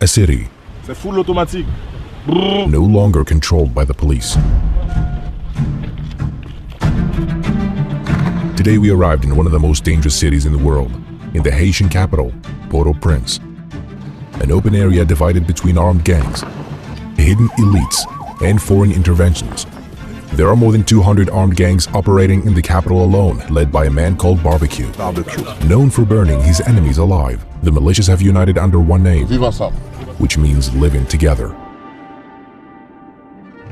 A city C'est full automatique. no longer controlled by the police. Today we arrived in one of the most dangerous cities in the world, in the Haitian capital, Port-au-Prince. An open area divided between armed gangs, hidden elites, and foreign interventions. There are more than 200 armed gangs operating in the capital alone, led by a man called Barbecue. Known for burning his enemies alive, the militias have united under one name, which means living together.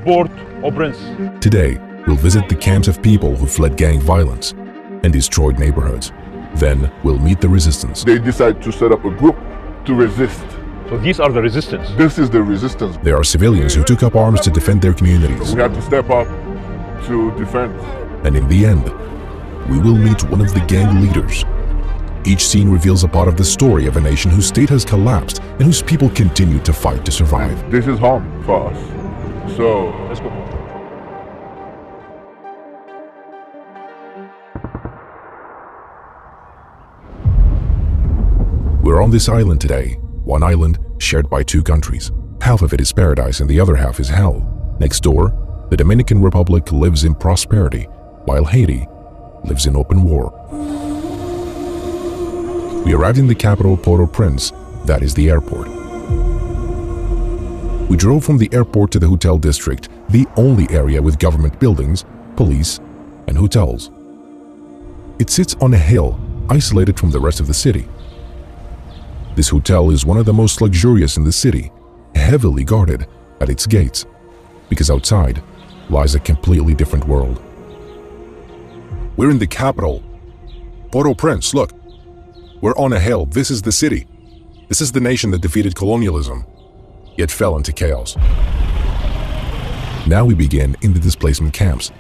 Port-au-Prince. Today, we'll visit the camps of people who fled gang violence and destroyed neighborhoods. Then, we'll meet the resistance. They decide to set up a group to resist. So these are the resistance. This is the resistance. There are civilians who took up arms to defend their communities. We had to step up to defend. And in the end, we will meet one of the gang leaders. Each scene reveals a part of the story of a nation whose state has collapsed and whose people continue to fight to survive. This is home for us. So Let's go. We're on this island today, one island shared by two countries. Half of it is paradise and the other half is hell. Next door, the Dominican Republic lives in prosperity, while Haiti lives in open war. We arrived in the capital Port-au-Prince, that is the airport. We drove from the airport to the hotel district, the only area with government buildings, police, and hotels. It sits on a hill, isolated from the rest of the city. This hotel is one of the most luxurious in the city, heavily guarded at its gates, because outside lies a completely different world. We're in the capital, Port-au-Prince, look. We're on a hill, this is the city. This is the nation that defeated colonialism, yet fell into chaos. Now we begin in the displacement camps,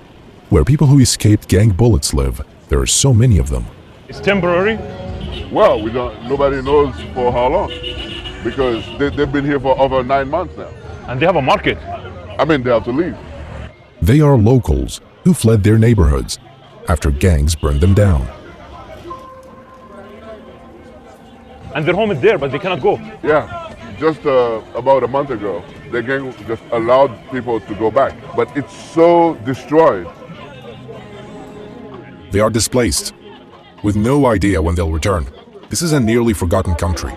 where people who escaped gang bullets live. There are so many of them. It's temporary. well, we don't. Nobody knows for how long, because they've been here for over 9 months now. And they have a market. I mean, they have to leave. They are locals who fled their neighborhoods after gangs burned them down. And their home is there, but they cannot go. Yeah, just about a month ago, the gang just allowed people to go back, but it's so destroyed. They are displaced, with no idea when they'll return. This is a nearly forgotten country.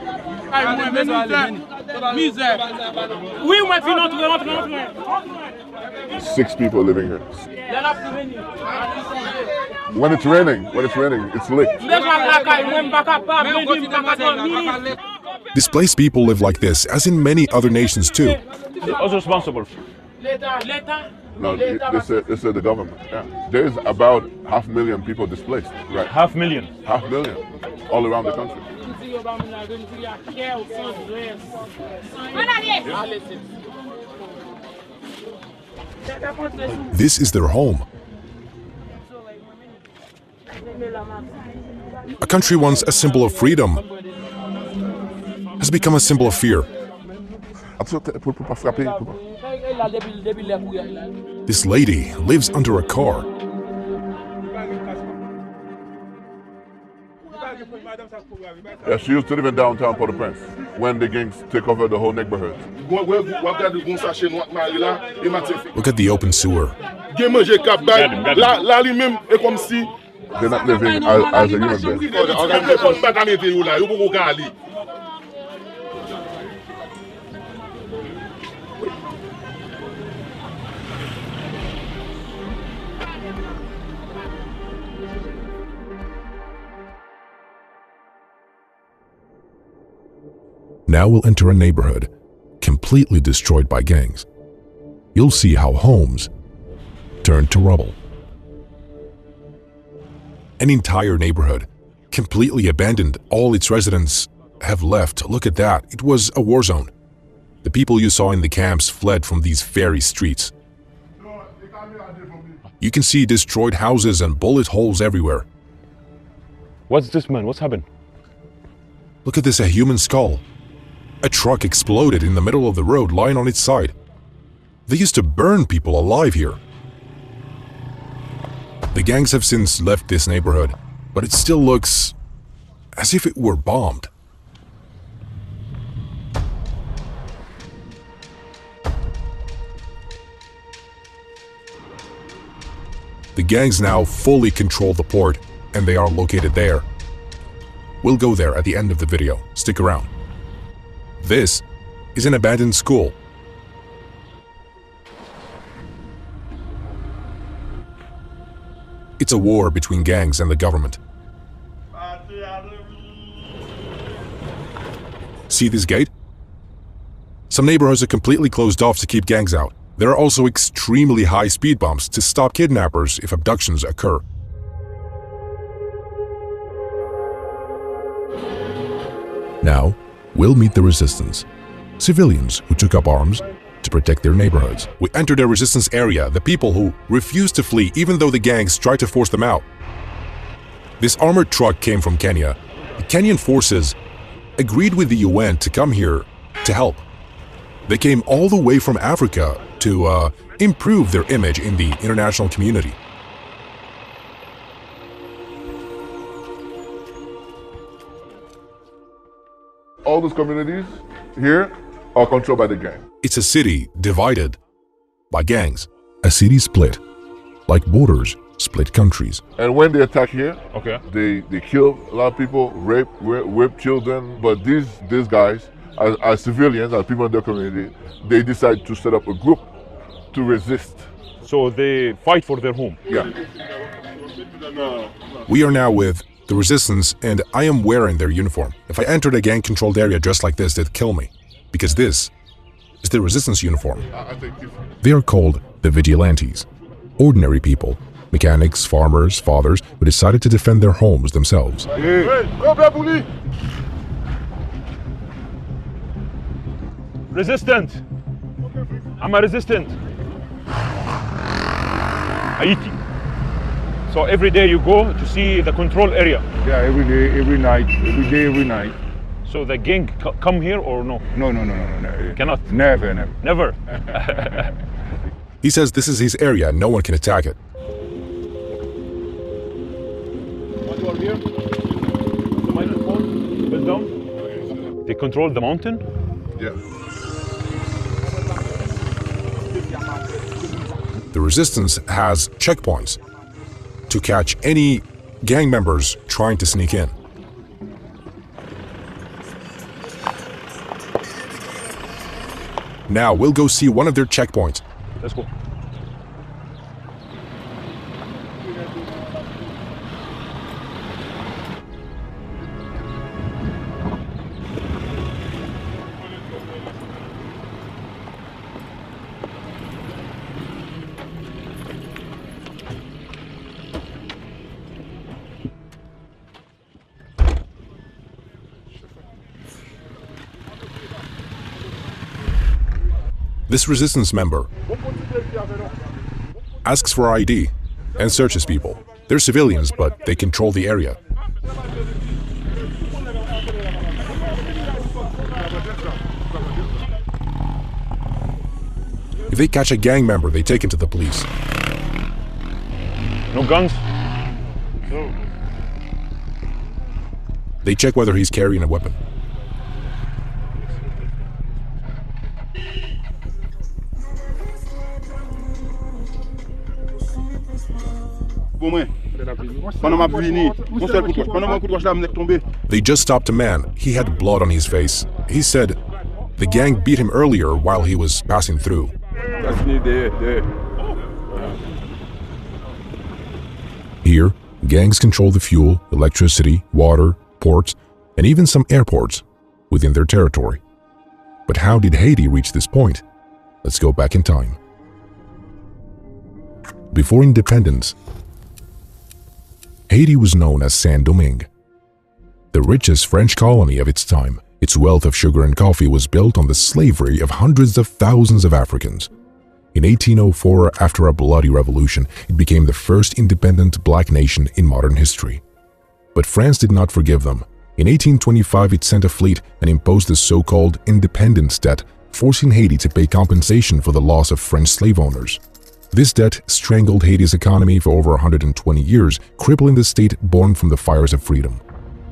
6 people living here. When it's raining, it's lit. Displaced people live like this, as in many other nations too. They're also responsible. No, this is the government. Yeah. There's about 500,000 people displaced, right? 500,000. 500,000 all around the country. This is their home. A country once a symbol of freedom has become a symbol of fear. This lady lives under a car. Yeah, she used to live in downtown Port-au-Prince when the gangs took over the whole neighborhood. Look at the open sewer. They're not living as a human being. Now we'll enter a neighborhood completely destroyed by gangs. You'll see how homes turned to rubble. An entire neighborhood, completely abandoned. All its residents have left. Look at that. It was a war zone. The people you saw in the camps fled from these very streets. You can see destroyed houses and bullet holes everywhere. What's this, man? What's happened? Look at this, a human skull. A truck exploded in the middle of the road, lying on its side. They used to burn people alive here. The gangs have since left this neighborhood, but it still looks as if it were bombed. The gangs now fully control the port, and they are located there. We'll go there at the end of the video. Stick around. This is an abandoned school. It's a war between gangs and the government. See this gate? Some neighborhoods are completely closed off to keep gangs out. There are also extremely high speed bumps to stop kidnappers if abductions occur. Now, we'll meet the resistance. Civilians who took up arms to protect their neighborhoods. We enter the resistance area, the people who refused to flee even though the gangs tried to force them out. This armored truck came from Kenya. The Kenyan forces agreed with the UN to come here to help. They came all the way from Africa to improve their image in the international community. All those communities here are controlled by the gang. It's a city divided by gangs. A city split, like borders split countries. And when they attack here, Okay. they kill a lot of people, rape children. But these guys, as civilians, as people in their community, they decide to set up a group to resist. So they fight for their home. Yeah. We are now with the resistance, and I am wearing their uniform. If I entered a gang-controlled area dressed like this, they'd kill me, because this is the resistance uniform. I think They are called the vigilantes, ordinary people, mechanics, farmers, fathers who decided to defend their homes themselves. Resistant. I'm a resistant. Haiti. So every day you go to see the control area. Yeah, every day, every night, every day, every night. So the gang come here or no? No. Cannot. Never. Never. He says this is his area and no one can attack it. What you are here? The microphone. Build down. They control the mountain. Yeah. The resistance has checkpoints to catch any gang members trying to sneak in. Now we'll go see one of their checkpoints. Let's go. This resistance member asks for ID and searches people. They're civilians, but they control the area. If they catch a gang member, they take him to the police. No guns. They check whether he's carrying a weapon. They just stopped a man. He had blood on his face. He said the gang beat him earlier while he was passing through. That's me there. Here, gangs control the fuel, electricity, water, ports, and even some airports within their territory. But how did Haiti reach this point? Let's go back in time. Before independence, Haiti was known as Saint-Domingue, the richest French colony of its time. Its wealth of sugar and coffee was built on the slavery of hundreds of thousands of Africans. In 1804, after a bloody revolution, it became the first independent black nation in modern history. But France did not forgive them. In 1825, it sent a fleet and imposed the so-called independence debt, forcing Haiti to pay compensation for the loss of French slave owners. This debt strangled Haiti's economy for over 120 years, crippling the state born from the fires of freedom.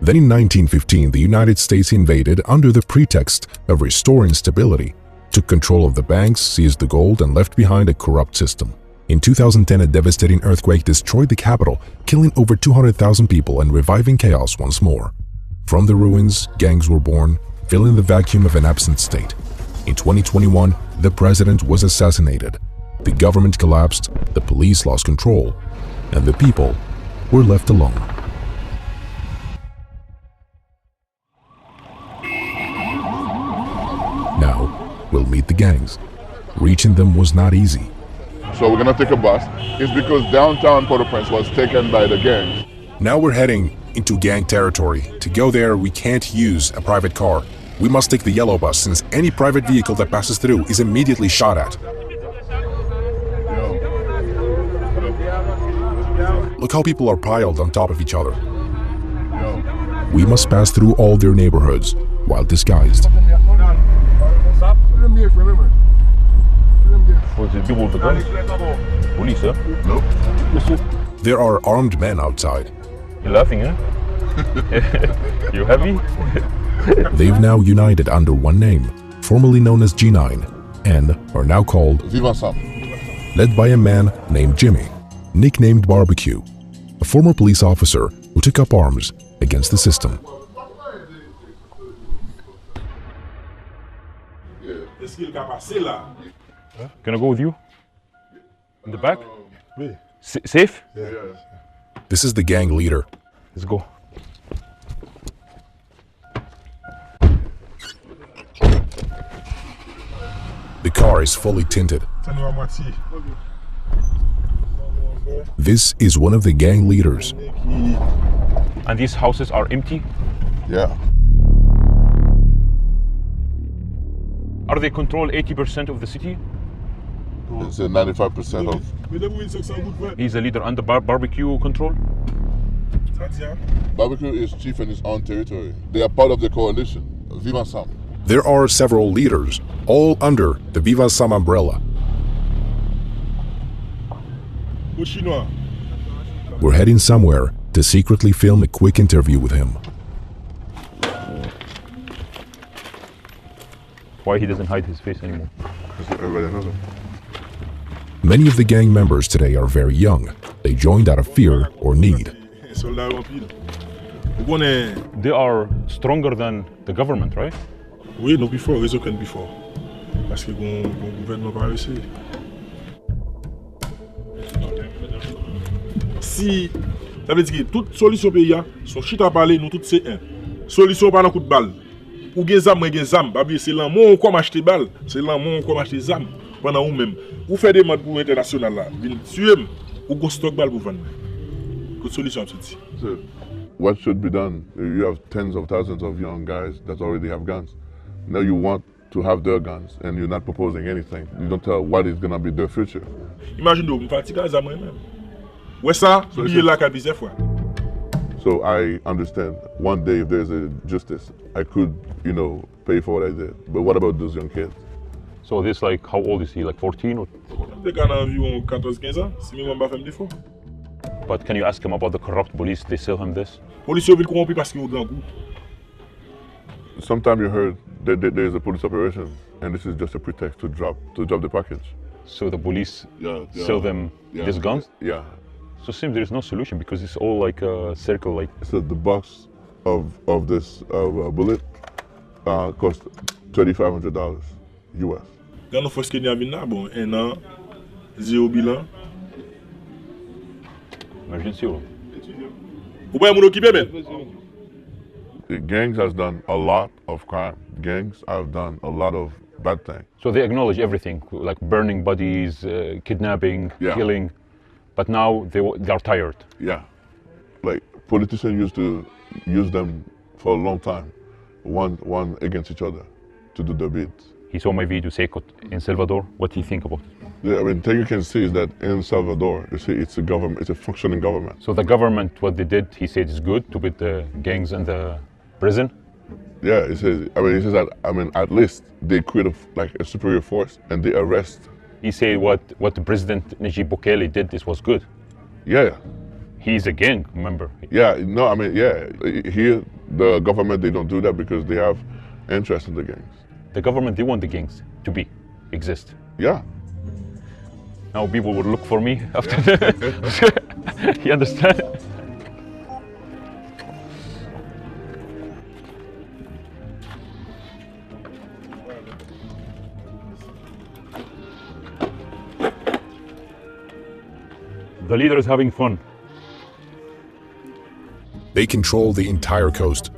Then in 1915, the United States invaded under the pretext of restoring stability, took control of the banks, seized the gold, and left behind a corrupt system. In 2010, a devastating earthquake destroyed the capital, killing over 200,000 people and reviving chaos once more. From the ruins, gangs were born, filling the vacuum of an absent state. In 2021, the president was assassinated. The government collapsed, the police lost control, and the people were left alone. Now, we'll meet the gangs. Reaching them was not easy. So we're gonna take a bus. It's because downtown Port-au-Prince was taken by the gangs. Now we're heading into gang territory. To go there, we can't use a private car. We must take the yellow bus, since any private vehicle that passes through is immediately shot at. Look how people are piled on top of each other. We must pass through all their neighborhoods, while disguised. Was it people with the guns? Police, huh? Nope. There are armed men outside. You're laughing, huh? You happy? They've now united under one name, formerly known as G9, and are now called Vivent ensemble. led by a man named Jimmy, nicknamed Barbecue, a former police officer who took up arms against the system. Can I go with you? In the back? Safe? This is the gang leader. Let's go. The car is fully tinted. This is one of the gang leaders. And these houses are empty? Yeah. Are they control 80% of the city? It's 95% of. He's a leader under barbecue control? Barbecue is chief in his own territory. They are part of the coalition. Vivent ensemble. There are several leaders, all under the Vivent ensemble umbrella. We're heading somewhere to secretly film a quick interview with him. Why he doesn't hide his face anymore? Everybody knows him. Many of the gang members today are very young. They joined out of fear or need. They are stronger than the government, right? Oui, non plus fort, réseau plus fort. Parce que le gouvernement va réussir. Si, ça veut dire que toute solution pays, son chita à parler, nous tous c'est un. Solution par un coup de balle. Ou gen zam, moi gen zam. C'est l'amour qu'on m'achète balle. C'est l'amour qu'on m'achète zam. Pendant ou même. Ou fait des modes pour international là. Vin tuer ou go stock balle pour vendre. Quelle solution c'est So, what should be done? You have tens of thousands of young guys that already have guns. Now you want to have their guns and you're not proposing anything. You don't tell what is going to be their future. Imagine donc, je fatigue à moi-même. Ouais ça, oubliez la plusieurs fois. So I understand one day if there's a justice, I could, pay for what I did. But what about those young kids? So this, like, how old is he? Like 14? Or... Dès qu'on a environ 14-15 ans, si moi pas faire défaut. But can you ask him about the corrupt police? They sell him this? Policiers veulent corrompre parce qu'ils ont grand goût. Sometimes you heard that there's a police operation and this is just a pretext to drop the package. So the police sell them these guns? Yeah. So it seems there is no solution because it's all like a circle, like. So the box of this bullet cost $3,500 US. Quand on fait ce qu'il y a là, bon, 1 an, 0 bilan. Emergency or? Ou pas mon occupé ben? The gangs has done a lot of crime. Gangs have done a lot of bad things. So they acknowledge everything, like burning bodies, kidnapping, killing, but now they are tired. Yeah, like politicians used to use them for a long time, one against each other, to do their bids. He saw my video, Seikot, in Salvador. What do you think about it? Yeah, I mean, thing you can see is that in Salvador, you see it's a government, it's a functioning government. So the government, what they did, he said is good to put the gangs in the prison. Yeah, he says that, at least they create a superior force and they arrest. He said what President Najib Bukele did, this was good. Yeah. He's a gang member. Yeah, no, here, the government, they don't do that because they have interest in the gangs. The government, they want the gangs to exist. Yeah. Now people will look for me after that. You understand? The leader is having fun. They control the entire coast.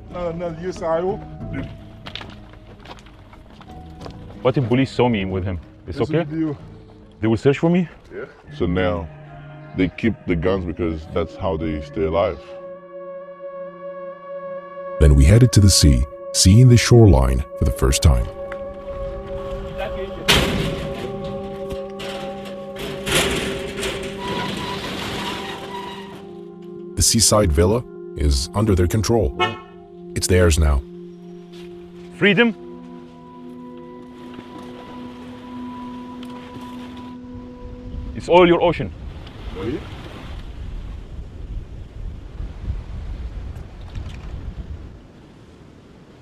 What if police saw me with him? It's okay? They will search for me? Yeah. So now they keep the guns because that's how they stay alive. Then we headed to the sea, seeing the shoreline for the first time. The seaside villa is under their control. It's theirs now. Freedom? It's all your ocean.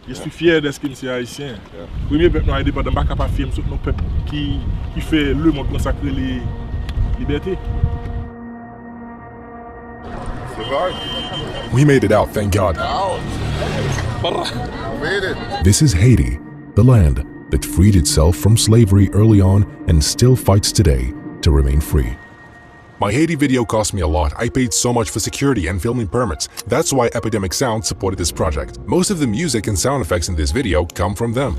Je suis fier d'être haïtien. Premier peuple noir indépendant, pas capable de faire un peuple qui fait le monde consacrer les libertés. We made it out, thank God. Made it. This is Haiti, the land that freed itself from slavery early on and still fights today to remain free. My Haiti video cost me a lot. I paid so much for security and filming permits. That's why Epidemic Sound supported this project. Most of the music and sound effects in this video come from them.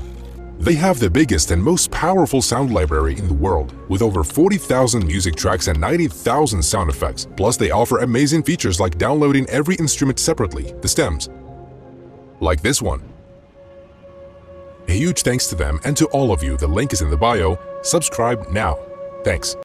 They have the biggest and most powerful sound library in the world, with over 40,000 music tracks and 90,000 sound effects. Plus, they offer amazing features like downloading every instrument separately, the stems. Like this one. A huge thanks to them and to all of you. The link is in the bio. Subscribe now. Thanks.